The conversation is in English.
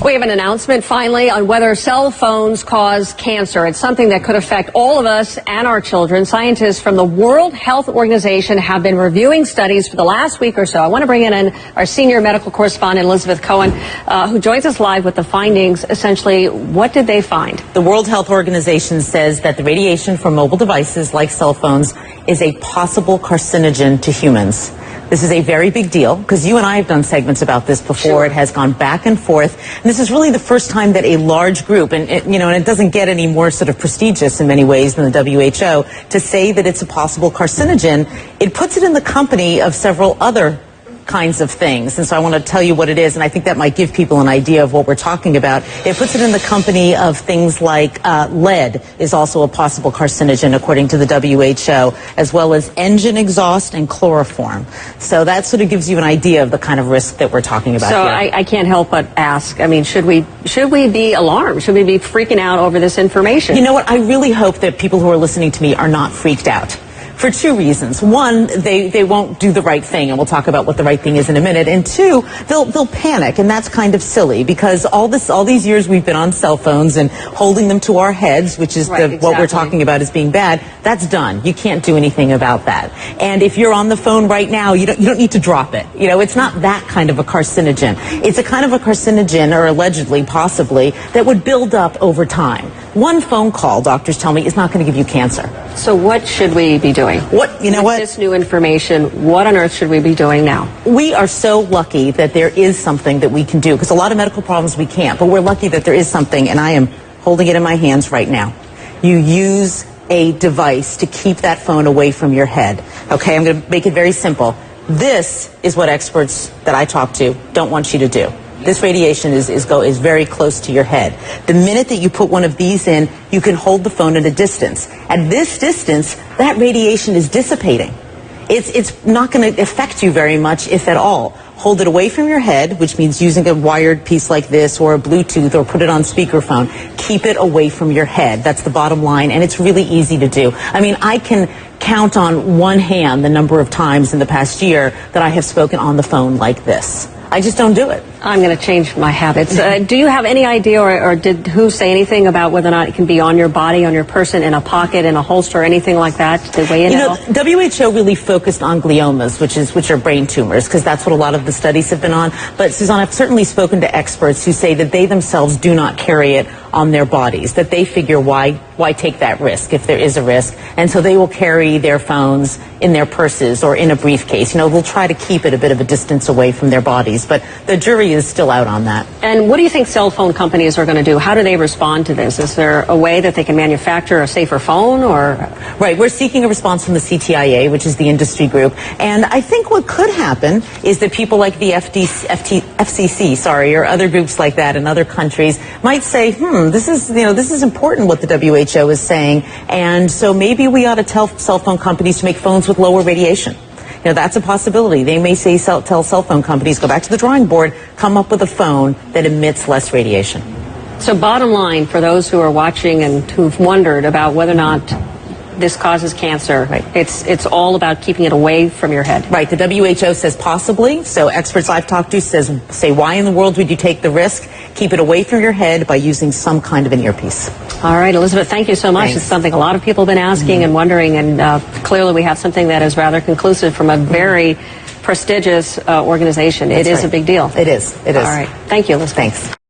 We have an announcement finally on whether cell phones cause cancer. It's something that could affect all of us and our children. Scientists from the World Health Organization have been reviewing studies for the last week or so. I want to bring in our senior medical correspondent, Elizabeth Cohen, who joins us live with the findings. Essentially, what did they find? The World Health Organization says that the radiation from mobile devices like cell phones is a possible carcinogen to humans. This is a very big deal because you and I have done segments about this before. Sure. It has gone back and forth. And this is really the first time that a large group, and it doesn't get any more sort of prestigious in many ways than the WHO, to say that it's a possible carcinogen. It puts it in the company of several other kinds of things, and so I want to tell you what it is, and I think that might give people an idea of what we're talking about. It puts it in the company of things like lead is also a possible carcinogen according to the WHO, as well as engine exhaust and chloroform. So that sort of gives you an idea of the kind of risk that we're talking about so here. I can't help but ask, I mean, should we be alarmed? Should we be freaking out over this information? You know what? I really hope that people who are listening to me are not freaked out. For two reasons. One, they won't do the right thing, and we'll talk about what the right thing is in a minute. And two, they'll panic, and that's kind of silly because all these years we've been on cell phones and holding them to our heads, which is what we're talking about as being bad. That's done. You can't do anything about that. And if you're on the phone right now, you don't need to drop it. You know, it's not that kind of a carcinogen. It's a kind of a carcinogen, or allegedly, possibly, that would build up over time. One phone call, doctors tell me, is not going to give you cancer. So what should we be doing? With this new information, what on earth should we be doing now? We are so lucky that there is something that we can do, because a lot of medical problems we can't, but we're lucky that there is something, and I am holding it in my hands right now. You use a device to keep that phone away from your head. Okay, I'm going to make it very simple. This is what experts that I talk to don't want you to do. This radiation is very close to your head. The minute that you put one of these in, you can hold the phone at a distance. At this distance, that radiation is dissipating. It's not going to affect you very much, if at all. Hold it away from your head, which means using a wired piece like this or a Bluetooth, or put it on speakerphone. Keep it away from your head. That's the bottom line, and it's really easy to do. I mean, I can count on one hand the number of times in the past year that I have spoken on the phone like this. I just don't do it. I'm going to change my habits. Do you have any idea, or did who say anything about whether or not it can be on your body, on your person, in a pocket, in a holster, or anything like that? Did they weigh in at all? WHO really focused on gliomas, which are brain tumors, because that's what a lot of the studies have been on. But Suzanne, I've certainly spoken to experts who say that they themselves do not carry it on their bodies, that they figure why take that risk if there is a risk, and so they will carry their phones in their purses or in a briefcase. You know, they'll try to keep it a bit of a distance away from their bodies, but the jury is still out on that. And what do you think cell phone companies are going to do? How do they respond to this? Is there a way that they can manufacture a safer phone, or? Right, we're seeking a response from the CTIA, which is the industry group, and I think what could happen is that people like the FCC, or other groups like that in other countries might say, this is important what the WHO is saying, and so maybe we ought to tell cell phone companies to make phones with lower radiation. You know, that's a possibility. They may say, tell cell phone companies, go back to the drawing board, come up with a phone that emits less radiation. So bottom line, for those who are watching and who've wondered about whether or not this causes cancer, right, it's all about keeping it away from your head. Right. The WHO says possibly. So experts I've talked to say, why in the world would you take the risk? Keep it away from your head by using some kind of an earpiece. All right, Elizabeth, thank you so much. Thanks. It's something a lot of people have been asking and wondering, and clearly we have something that is rather conclusive from a very prestigious organization. It is a big deal. It is. It is. All right. Thank you, Elizabeth. Thanks.